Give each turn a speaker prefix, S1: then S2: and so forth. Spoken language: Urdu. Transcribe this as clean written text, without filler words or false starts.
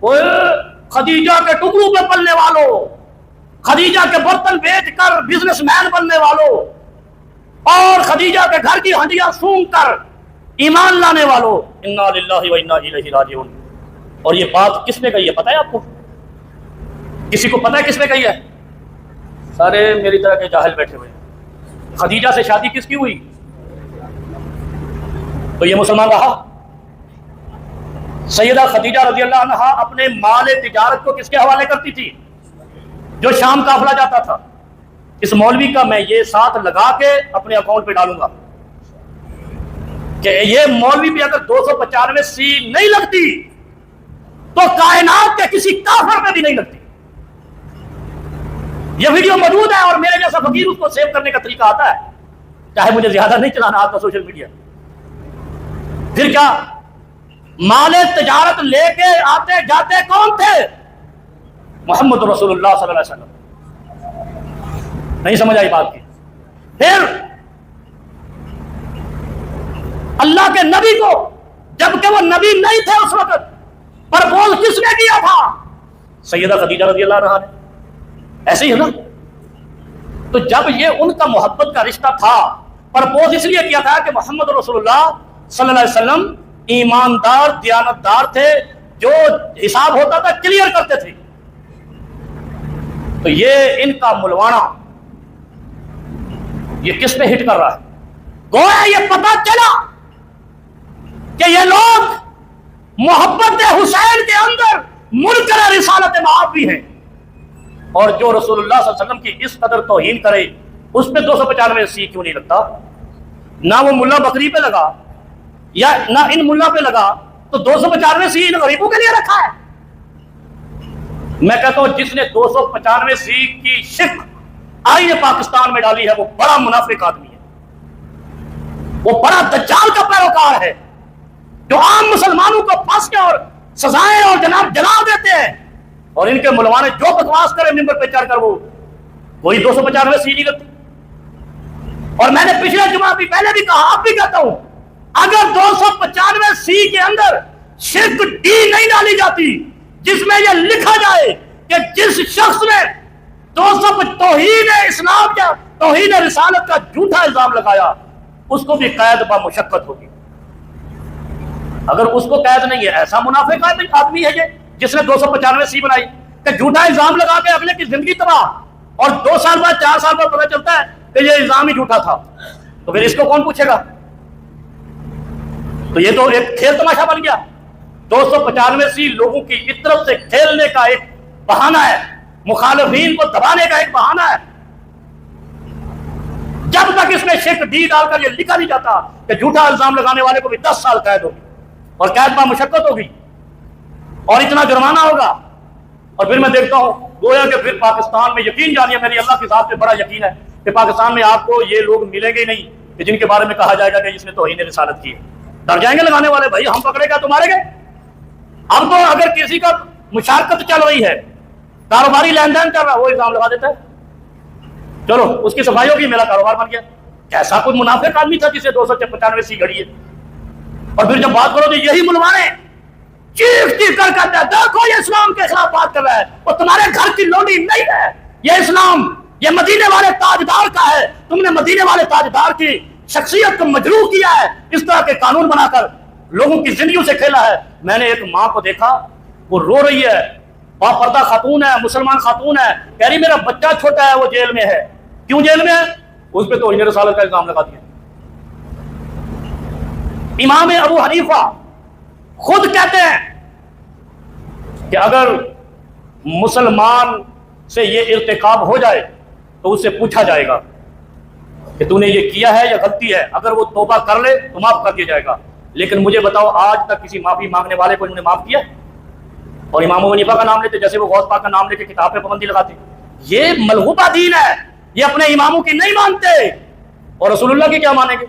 S1: اوے خدیجہ کے ٹکڑوں پہ پلنے والوں، خدیجہ کے برتن بیچ کر بزنس مین بننے والوں، اور خدیجہ کے گھر کی ہنڈیاں سونگ کر ایمان لانے والوں، انا للہ و انا الیہ راجعون۔ اور یہ بات کس نے کہی ہے پتہ ہے آپ کو؟ کسی کو پتہ ہے کس نے کہی ہے؟ سارے میری طرح کے جاہل بیٹھے ہوئے۔ خدیجہ سے شادی کس کی ہوئی؟ تو یہ مسلمان رہا؟ سیدہ خدیجہ رضی اللہ عنہا اپنے مال تجارت کو کس کے حوالے کرتی تھی؟ جو شام قافلہ جاتا تھا، اس مولوی کا میں یہ ساتھ لگا کے اپنے اکاؤنٹ پہ ڈالوں گا کہ یہ مولوی بھی اگر 295 سی نہیں لگتی تو کائنات کے کسی کافر پہ بھی نہیں لگتی۔ یہ ویڈیو موجود ہے اور میرے جیسا فقیر اس کو سیو کرنے کا طریقہ آتا ہے، چاہے مجھے زیادہ نہیں چلانا آتا سوشل میڈیا۔ پھر کیا مال تجارت لے کے آتے جاتے کون تھے؟ محمد رسول اللہ صلی اللہ علیہ وسلم۔ نہیں سمجھ آئی بات کی؟ پھر اللہ کے نبی کو، جبکہ وہ نبی نہیں تھے اس وقت، پرپوز کس نے کیا تھا؟ سیدہ خدیجہ رضی اللہ عنہا نے۔ ایسے ہی ہے نا؟ تو جب یہ ان کا محبت کا رشتہ تھا، پرپوز اس لیے کیا تھا کہ محمد رسول اللہ صلی اللہ علیہ وسلم ایماندار دیانتدار تھے، جو حساب ہوتا تھا کلیئر کرتے تھے۔ تو یہ ان کا ملوانا یہ کس پہ ہٹ کر رہا ہے؟ گویا یہ پتہ چلا کہ یہ لوگ محبت حسین کے اندر منکر رسالت مآب بھی ہیں، اور جو رسول اللہ صلی اللہ علیہ وسلم کی اس قدر توہین کرے اس پہ 295 سی کیوں نہیں لگتا؟ نہ وہ ملا بکری پہ لگا یا نہ ان ملا پہ لگا، تو 295 سی ان غریبوں کے لیے رکھا ہے۔ میں کہتا ہوں جس نے 295 سی کی شک آئین پاکستان میں ڈالی ہے وہ بڑا منافق آدمی ہے، وہ بڑا دجال کا پیروکار ہے، جو عام مسلمانوں کو پھنس کے اور سزائیں اور جناب جلا دیتے ہیں، اور ان کے ملوانے جو بکواس کرے ممبر پہ چڑھ کر وہ کوئی 295 سی نہیں لگتی۔ اور میں نے پچھلے جمعہ بھی پہلے بھی کہا، اب بھی کہتا ہوں، اگر 295 سی کے اندر شرک ڈی نہیں ڈالی جاتی جس میں یہ لکھا جائے کہ جس شخص نے توہین اسلام یا توہین رسالت کا جھوٹا الزام لگایا اس کو بھی قید با مشقت ہوگی۔ اگر اس کو قید نہیں ہے، ایسا منافق آدمی ہے یہ جس نے 295 سی بنائی کہ جھوٹا الزام لگا کے اگلے کی زندگی تباہ، اور 2 سال بعد 4 سال بعد پتہ چلتا ہے کہ یہ الزام ہی جھوٹا تھا، تو پھر اس کو کون پوچھے گا؟ تو یہ تو ایک کھیل تماشا بن گیا۔ 295 سی لوگوں کی عطرت سے کھیلنے کا ایک بہانہ ہے، مخالفین کو دبانے کا ایک بہانہ ہے۔ جب تک اس میں شرک ڈی ڈال کر یہ لکھا نہیں جاتا کہ جھوٹا الزام لگانے والے کو بھی 10 سال قید ہوگی اور قید با مشقت ہوگی اور اتنا جرمانہ ہوگا، اور پھر میں دیکھتا ہوں گویا کہ پھر پاکستان میں یقین جانیے، میری اللہ کی ذات پہ بڑا یقین ہے کہ پاکستان میں آپ کو یہ لوگ ملیں گے نہیں کہ جن کے بارے میں کہا جائے گا کہ اس نے توہین رسالت کی ہے۔ ڈر جائیں گے لگانے والے، بھائی ہم پکڑے گا تو مارے گے۔ اب تو اگر کسی کا مشارکت چل رہی ہے، کاروباری لین دین چل رہا ہے، وہ الزام لگا دیتا ہے، چلو اس کی صفائی ہوگی، میرا کاروبار بن گیا۔ کیسا کوئی منافق آدمی تھا جسے 295 سی گھڑی ہے؟ اور پھر جب بات کرو تو یہی ملوانے چیخ چیخ کر کہتے ہیں دیکھو یہ اسلام کے خلاف بات کر رہا ہے، وہ تمہارے گھر کی لونڈی نہیں ہے، یہ اسلام یہ مدینے والے تاجدار کا ہے، تم نے مدینے والے تاجدار کی شخصیت کو مجروح کیا ہے، اس طرح کے قانون بنا کر لوگوں کی زندگیوں سے کھیلا ہے۔ میں نے ایک ماں کو دیکھا، وہ رو رہی ہے، باپردہ خاتون ہے، مسلمان خاتون ہے، کہہ رہی میرا بچہ چھوٹا ہے، وہ جیل میں ہے۔ کیوں جیل میں ہے؟ اس پہ توہین رسالت کا الزام لگا دیا۔ امام ابو حنیفہ خود کہتے ہیں کہ اگر مسلمان سے یہ ارتکاب ہو جائے تو اس سے پوچھا جائے گا کہ تو نے یہ کیا ہے یا غلطی ہے، اگر وہ توبہ کر لے تو معاف کر دیا جائے گا، لیکن مجھے بتاؤ آج تک کسی معافی مانگنے والے کو انہوں نے معاف کیا؟ اور امام ابو حنیفہ کا نام لیتے جیسے وہ غوث پاک کا نام لے کے کتاب پہ پابندی لگاتے۔ یہ ملغوبہ دین ہے، یہ اپنے اماموں کی نہیں مانتے، اور رسول اللہ کی کیا مانیں گے؟